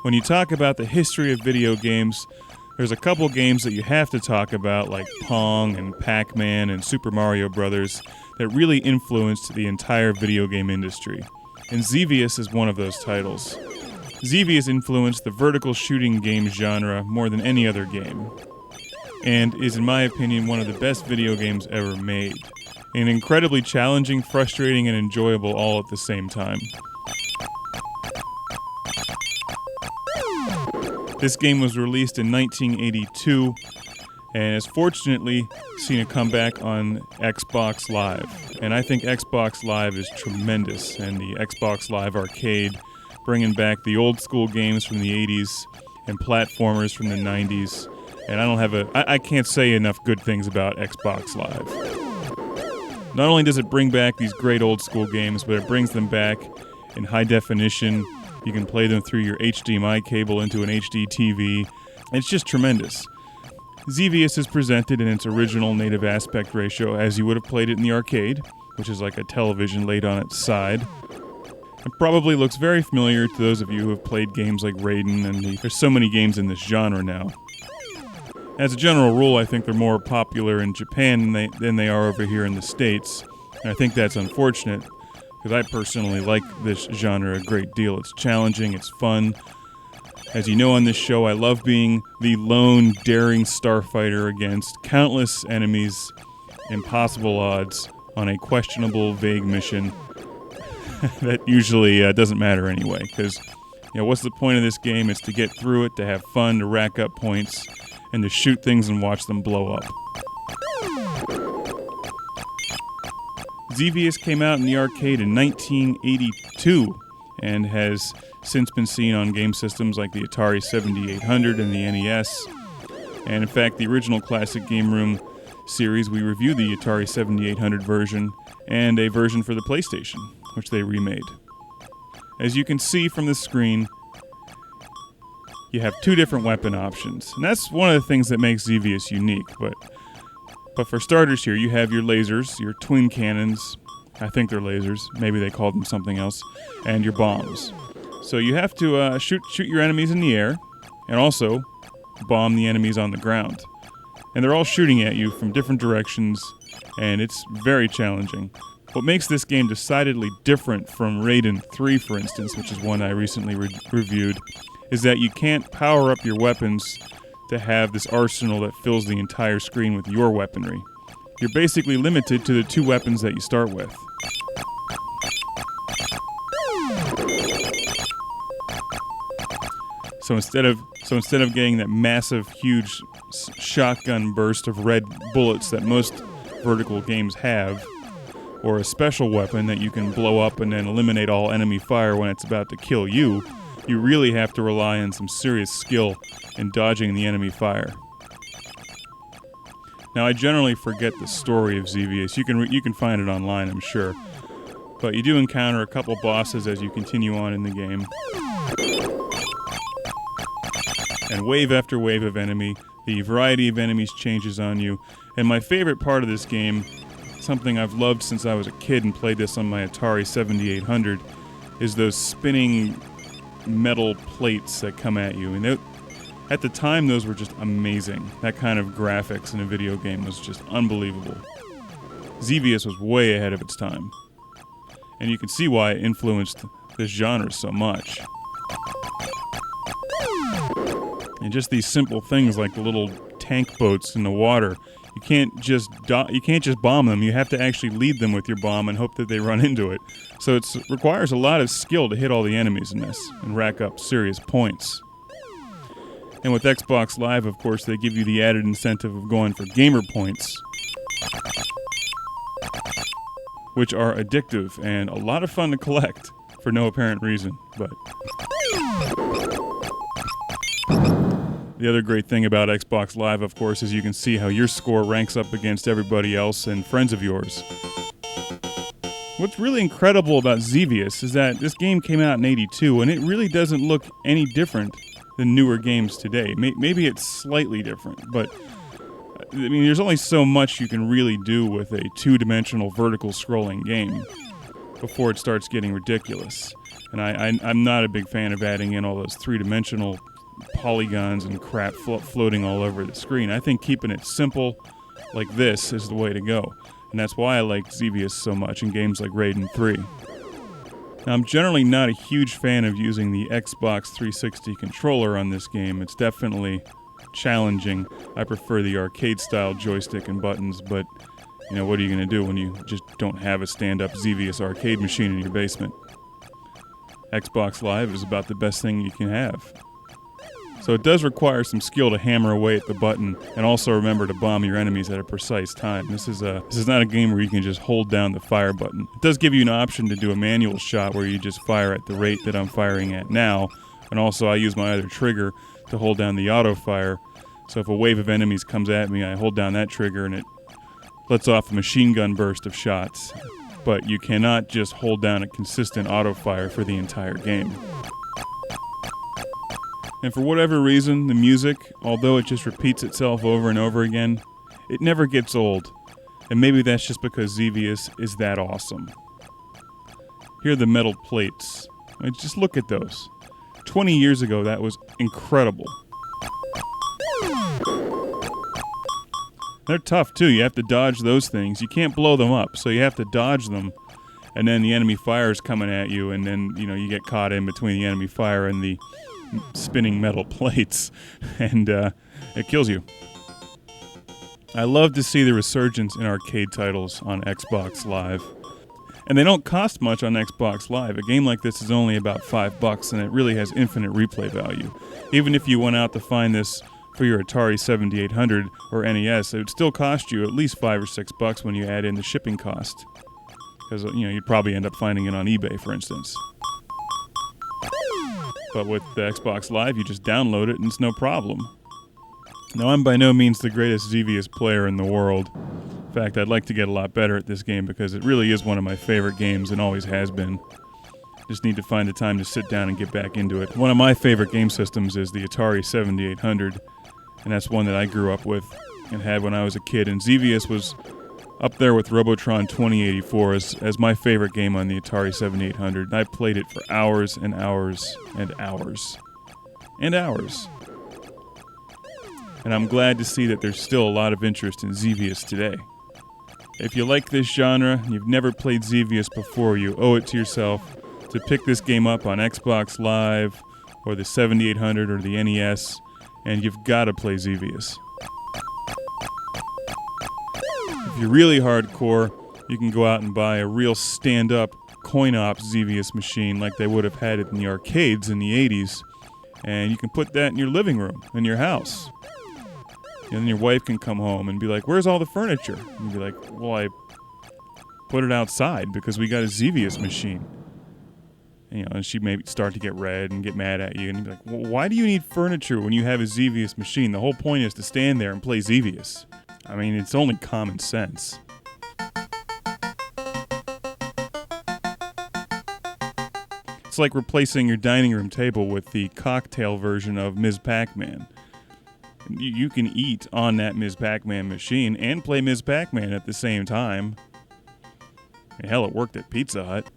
When you talk about the history of video games, there's a couple games that you have to talk about, like Pong and Pac-Man and Super Mario Brothers, that really influenced the entire video game industry. And Xevious is one of those titles. Xevious influenced the vertical shooting game genre more than any other game, and is, in my opinion, one of the best video games ever made. And incredibly challenging, frustrating, and enjoyable all at the same time. This game was released in 1982, and has fortunately seen a comeback on Xbox Live. And I think Xbox Live is tremendous, and the Xbox Live Arcade, bringing back the old school games from the 80s and platformers from the 90s. And I can't say enough good things about Xbox Live. Not only does it bring back these great old school games, but it brings them back in high definition. You can play them through your HDMI cable into an HD TV. It's just tremendous. Xevious is presented in its original native aspect ratio as you would have played it in the arcade, which is like a television laid on its side. It probably looks very familiar to those of you who have played games like Raiden, and there's so many games in this genre now. As a general rule, I think they're more popular in Japan than they are over here in the States, and I think that's unfortunate, because I personally like this genre a great deal. It's challenging, it's fun. As you know on this show, I love being the lone, daring starfighter against countless enemies, impossible odds, on a questionable, vague mission that usually doesn't matter anyway, because, what's the point of this game? It's to get through it, to have fun, to rack up points, and to shoot things and watch them blow up. Xevious came out in the arcade in 1982 and has since been seen on game systems like the Atari 7800 and the NES. And in fact, the original Classic Game Room series, we reviewed the Atari 7800 version and a version for the PlayStation, which they remade. As you can see from the screen, you have two different weapon options, and that's one of the things that makes Xevious unique. But for starters here, you have your lasers, your twin cannons, I think they're lasers, maybe they called them something else, and your bombs. So you have to shoot your enemies in the air, and also bomb the enemies on the ground. And they're all shooting at you from different directions, and it's very challenging. What makes this game decidedly different from Raiden 3, for instance, which is one I recently reviewed, is that you can't power up your weapons to have this arsenal that fills the entire screen with your weaponry. You're basically limited to the two weapons that you start with. So instead of getting that massive, huge shotgun burst of red bullets that most vertical games have, or a special weapon that you can blow up and then eliminate all enemy fire when it's about to kill you, you really have to rely on some serious skill in dodging the enemy fire. Now, I generally forget the story of Xevious. You can find it online, I'm sure. But you do encounter a couple bosses as you continue on in the game. And wave after wave of enemy, the variety of enemies changes on you. And my favorite part of this game, something I've loved since I was a kid and played this on my Atari 7800, is those spinning metal plates that come at you. And at the time, those were just amazing. That kind of graphics in a video game was just unbelievable. Xevious was way ahead of its time. And you can see why it influenced this genre so much. And just these simple things like the little tank boats in the water, you can't just bomb them. You have to actually lead them with your bomb and hope that they run into it. So it requires a lot of skill to hit all the enemies in this and rack up serious points. And with Xbox Live, of course, they give you the added incentive of going for Gamerpoints, which are addictive and a lot of fun to collect for no apparent reason. But the other great thing about Xbox Live, of course, is you can see how your score ranks up against everybody else and friends of yours. What's really incredible about Xevious is that this game came out in '82, and it really doesn't look any different than newer games today. Maybe it's slightly different, but I mean, there's only so much you can really do with a two-dimensional vertical scrolling game before it starts getting ridiculous. And I'm not a big fan of adding in all those three-dimensional polygons and crap floating all over the screen. I think keeping it simple like this is the way to go. And that's why I like Xevious so much in games like Raiden 3. Now, I'm generally not a huge fan of using the Xbox 360 controller on this game. It's definitely challenging. I prefer the arcade-style joystick and buttons, but, you know, what are you going to do when you just don't have a stand-up Xevious arcade machine in your basement? Xbox Live is about the best thing you can have. So it does require some skill to hammer away at the button, and also remember to bomb your enemies at a precise time. This is not a game where you can just hold down the fire button. It does give you an option to do a manual shot where you just fire at the rate that I'm firing at now, and also I use my other trigger to hold down the auto fire. So if a wave of enemies comes at me, I hold down that trigger and it lets off a machine gun burst of shots. But you cannot just hold down a consistent auto fire for the entire game. And for whatever reason, the music, although it just repeats itself over and over again, it never gets old. And maybe that's just because Xevious is that awesome. Here are the metal plates. I mean, just look at those. 20 years ago, that was incredible. They're tough, too. You have to dodge those things. You can't blow them up, so you have to dodge them. And then the enemy fire is coming at you, and then, you know, you get caught in between the enemy fire and the spinning metal plates, and it kills you. I love to see the resurgence in arcade titles on Xbox Live. And they don't cost much on Xbox Live. A game like this is only about $5, and it really has infinite replay value. Even if you went out to find this for your Atari 7800 or NES, it would still cost you at least $5 or $6 when you add in the shipping cost. Because, you know, you'd probably end up finding it on eBay, for instance. But with the Xbox Live, you just download it and it's no problem. Now, I'm by no means the greatest Xevious player in the world. In fact, I'd like to get a lot better at this game because it really is one of my favorite games and always has been. Just need to find the time to sit down and get back into it. One of my favorite game systems is the Atari 7800, and that's one that I grew up with and had when I was a kid. And Xevious was up there with Robotron 2084 as my favorite game on the Atari 7800. I played it for hours and hours and hours and hours. And I'm glad to see that there's still a lot of interest in Xevious today. If you like this genre and you've never played Xevious before, you owe it to yourself to pick this game up on Xbox Live or the 7800 or the NES, and you've got to play Xevious. If you're really hardcore, you can go out and buy a real stand-up coin-op Xevious machine like they would have had it in the arcades in the 80s, and you can put that in your living room, in your house. And then your wife can come home and be like, "Where's all the furniture?" And you'd be like, "Well, I put it outside because we got a Xevious machine." And, you know, and she may start to get red and get mad at you, and you'd be like, "Well, why do you need furniture when you have a Xevious machine? The whole point is to stand there and play Xevious." I mean, it's only common sense. It's like replacing your dining room table with the cocktail version of Ms. Pac-Man. You can eat on that Ms. Pac-Man machine and play Ms. Pac-Man at the same time. Hell, it worked at Pizza Hut.